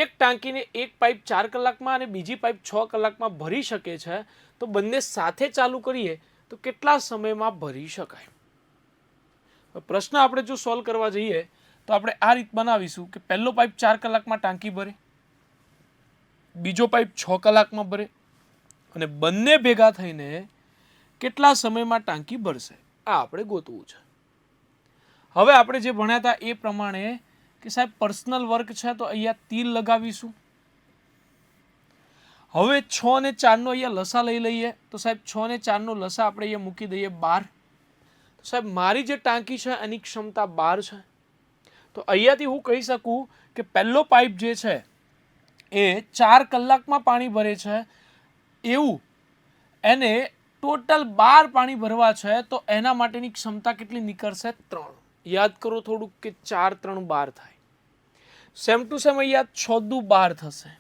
એક ટાંકીને એક પાઇપ 4 કલાકમાં અને બીજી પાઇપ 6 કલાકમાં ભરી શકે છે, તો બંને સાથે ચાલુ કરીએ તો કેટલા સમયમાં ભરી શકાય? પ્રશ્ન આપણે જો સોલ્વ કરવા જઈએ તો આપણે આ રીત બનાવીશું કે પહેલો પાઇપ 4 કલાકમાં ટાંકી ભરે, બીજો પાઇપ 6 કલાકમાં ભરે અને બંને ભેગા થઈને કેટલા સમયમાં ટાંકી ભરશે, આ આપણે ગોતવું છે. હવે આપણે જે ભણ્યા હતા એ પ્રમાણે કે સાહેબ પર્સનલ વર્ક છે તો અહીંયા તીર લગાવીશું. હવે 6 અને 4 નો અહીંયા લસા લઈ લઈએ તો સાહેબ 6 અને 4 નો લસા આપણે અહીંયા મૂકી દઈએ 12. તો સાહેબ મારી જે ટાંકી છે એની ક્ષમતા 12 છે. તો અહીંયાથી હું કહી શકું કે પહેલો પાઇપ જે છે એ 4 કલાકમાં પાણી ભરે છે, એવું એને ટોટલ 12 પાણી ભરવા છે, તો એના માટેની ક્ષમતા કેટલી નીકળશે? 3. યાદ કરો થોડુંક કે 4 3 12 થાય. સેમ ટુ સેમ અહીંયા 6 દુ 12 થશે.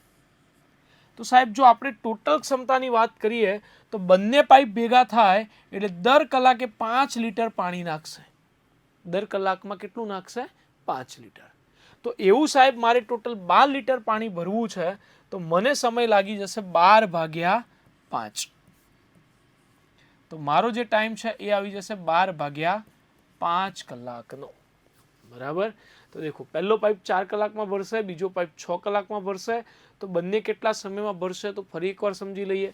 તો સાહેબ જો આપણે ટોટલ ક્ષમતાની વાત કરીએ તો બંને પાઇપ ભેગા થાય એટલે દર કલાકે 5 લીટર પાણી નાખશે. દર કલાકમાં કેટલું નાખશે? 5 લીટર. તો એવું સાહેબ મારે ટોટલ 12 લીટર પાણી ભરવું છે, તો મને સમય લાગી જશે 12 ભાગ્યા 5. તો મારો જે ટાઈમ છે એ આવી જશે 12 ભાગ્યા 5 કલાકનો. બરાબર. તો દેખો પહેલો પાઇપ 4 કલાકમાં ભરશે, બીજો પાઇપ 6 કલાકમાં ભરશે, તો બંને કેટલા સમયમાં ભરશે? તો ફરી એકવાર સમજી લઈએ.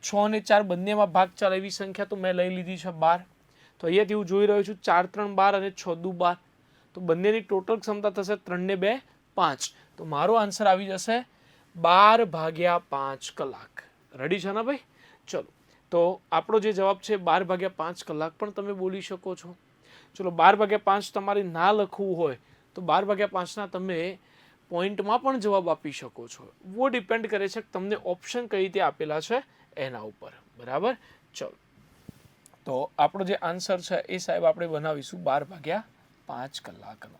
6 અને 4 બંનેમાં ભાગ ચાલે એવી સંખ્યા તો મેં લઈ લીધી છે 12. તો અહીંયાથી હું જોઈ રહ્યો છું 4 3 12 અને 6 દુ 12. તો બંનેની ટોટલ ક્ષમતા થશે 3 ને 2 5. તો મારો આન્સર આવી જશે 12 ભાગ્યા 5 કલાક. રેડી છે ને ભાઈ? ચલો, તો આપણો જે જવાબ છે 12 ભાગ્યા 5 કલાક પણ તમે બોલી શકો છો. ચલો 12 ભાગ્યા 5 તમારે ના લખવું હોય તો 12 ભાગ્યા 5ના તમે પોઈન્ટમાં પણ જવાબ આપી શકો છો. वो ડિપેન્ડ કરે છે કે તમને ઓપ્શન કઈ રીતે આપેલા છે એના ઉપર. બરાબર. ચલો, તો આપણો જે આન્સર છે એ સાહેબ આપણે બનાવીશું 12 ભાગ્યા 5 કલાકનો.